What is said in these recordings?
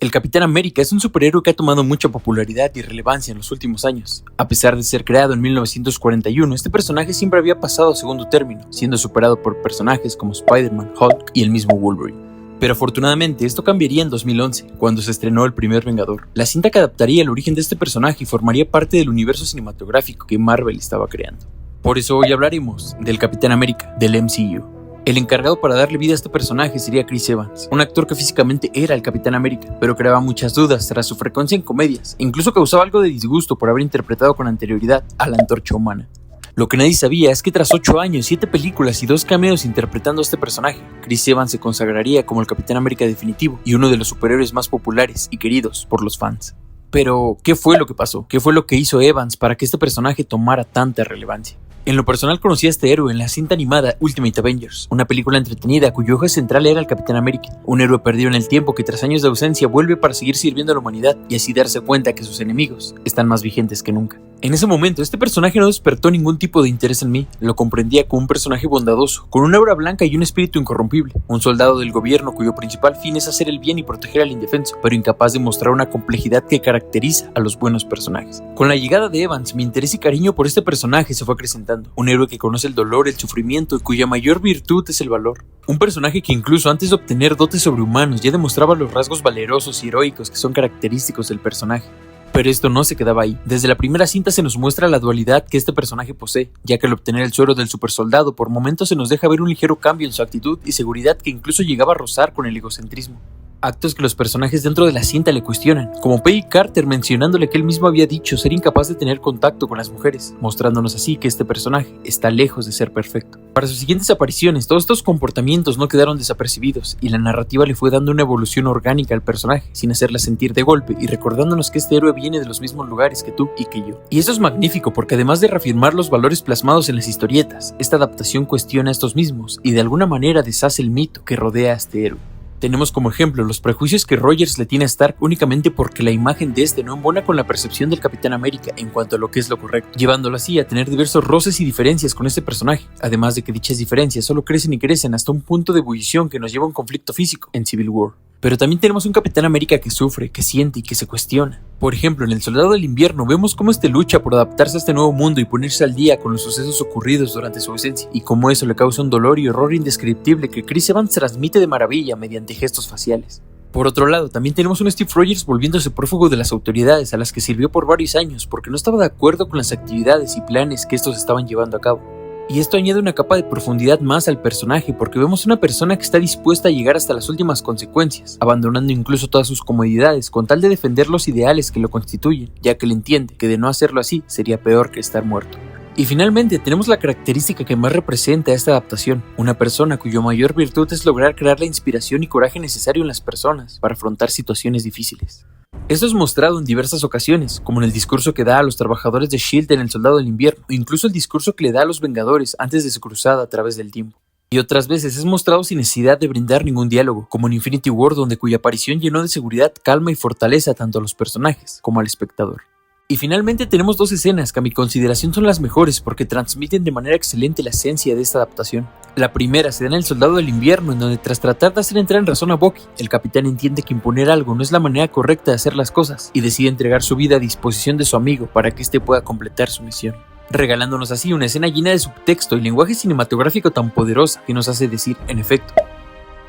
El Capitán América es un superhéroe que ha tomado mucha popularidad y relevancia en los últimos años. A pesar de ser creado en 1941, este personaje siempre había pasado a segundo término, siendo superado por personajes como Spider-Man, Hulk y el mismo Wolverine. Pero afortunadamente esto cambiaría en 2011, cuando se estrenó El Primer Vengador, la cinta que adaptaría el origen de este personaje y formaría parte del universo cinematográfico que Marvel estaba creando. Por eso hoy hablaremos del Capitán América, del MCU. El encargado para darle vida a este personaje sería Chris Evans, un actor que físicamente era el Capitán América, pero creaba muchas dudas tras su frecuencia en comedias, e incluso causaba algo de disgusto por haber interpretado con anterioridad a la Antorcha Humana. Lo que nadie sabía es que tras 8 años, 7 películas y 2 cameos interpretando a este personaje, Chris Evans se consagraría como el Capitán América definitivo y uno de los superhéroes más populares y queridos por los fans. Pero, ¿qué fue lo que pasó? ¿Qué fue lo que hizo Evans para que este personaje tomara tanta relevancia? En lo personal conocí a este héroe en la cinta animada Ultimate Avengers, una película entretenida cuyo eje central era el Capitán América, un héroe perdido en el tiempo que tras años de ausencia vuelve para seguir sirviendo a la humanidad y así darse cuenta que sus enemigos están más vigentes que nunca. En ese momento, este personaje no despertó ningún tipo de interés en mí, lo comprendía como un personaje bondadoso, con una aura blanca y un espíritu incorrompible, un soldado del gobierno cuyo principal fin es hacer el bien y proteger al indefenso, pero incapaz de mostrar una complejidad que caracteriza a los buenos personajes. Con la llegada de Evans, mi interés y cariño por este personaje se fue acrecentando, un héroe que conoce el dolor, el sufrimiento y cuya mayor virtud es el valor. Un personaje que incluso antes de obtener dotes sobrehumanos ya demostraba los rasgos valerosos y heroicos que son característicos del personaje. Pero esto no se quedaba ahí. Desde la primera cinta se nos muestra la dualidad que este personaje posee, ya que al obtener el suero del supersoldado por momentos se nos deja ver un ligero cambio en su actitud y seguridad que incluso llegaba a rozar con el egocentrismo. Actos que los personajes dentro de la cinta le cuestionan, como Peggy Carter mencionándole que él mismo había dicho ser incapaz de tener contacto con las mujeres, mostrándonos así que este personaje está lejos de ser perfecto. Para sus siguientes apariciones, todos estos comportamientos no quedaron desapercibidos y la narrativa le fue dando una evolución orgánica al personaje, sin hacerla sentir de golpe y recordándonos que este héroe viene de los mismos lugares que tú y que yo. Y eso es magnífico porque además de reafirmar los valores plasmados en las historietas, esta adaptación cuestiona estos mismos y de alguna manera deshace el mito que rodea a este héroe. Tenemos como ejemplo los prejuicios que Rogers le tiene a Stark únicamente porque la imagen de este no embona con la percepción del Capitán América en cuanto a lo que es lo correcto, llevándolo así a tener diversos roces y diferencias con este personaje, además de que dichas diferencias solo crecen y crecen hasta un punto de ebullición que nos lleva a un conflicto físico en Civil War. Pero también tenemos un Capitán América que sufre, que siente y que se cuestiona. Por ejemplo, en El Soldado del Invierno vemos cómo este lucha por adaptarse a este nuevo mundo y ponerse al día con los sucesos ocurridos durante su ausencia, y cómo eso le causa un dolor y horror indescriptible que Chris Evans transmite de maravilla mediante gestos faciales. Por otro lado, también tenemos un Steve Rogers volviéndose prófugo de las autoridades a las que sirvió por varios años porque no estaba de acuerdo con las actividades y planes que estos estaban llevando a cabo. Y esto añade una capa de profundidad más al personaje porque vemos una persona que está dispuesta a llegar hasta las últimas consecuencias, abandonando incluso todas sus comodidades con tal de defender los ideales que lo constituyen, ya que él entiende que de no hacerlo así sería peor que estar muerto. Y finalmente tenemos la característica que más representa esta adaptación, una persona cuya mayor virtud es lograr crear la inspiración y coraje necesario en las personas para afrontar situaciones difíciles. Esto es mostrado en diversas ocasiones, como en el discurso que da a los trabajadores de S.H.I.E.L.D. en El Soldado del Invierno, o incluso el discurso que le da a los Vengadores antes de su cruzada a través del tiempo. Y otras veces es mostrado sin necesidad de brindar ningún diálogo, como en Infinity War, donde cuya aparición llenó de seguridad, calma y fortaleza tanto a los personajes como al espectador. Y finalmente tenemos 2 escenas que a mi consideración son las mejores porque transmiten de manera excelente la esencia de esta adaptación. La primera se da en El Soldado del Invierno, en donde tras tratar de hacer entrar en razón a Bucky, el capitán entiende que imponer algo no es la manera correcta de hacer las cosas y decide entregar su vida a disposición de su amigo para que éste pueda completar su misión, regalándonos así una escena llena de subtexto y lenguaje cinematográfico tan poderosa que nos hace decir, en efecto.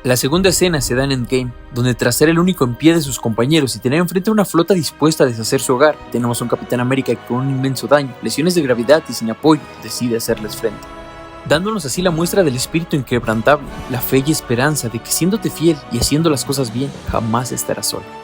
La segunda escena se da en Endgame, donde tras ser el único en pie de sus compañeros y tener enfrente a una flota dispuesta a deshacer su hogar, tenemos a un Capitán América que con un inmenso daño, lesiones de gravedad y sin apoyo, decide hacerles frente, dándonos así la muestra del espíritu inquebrantable, la fe y esperanza de que siéndote fiel y haciendo las cosas bien, jamás estarás solo.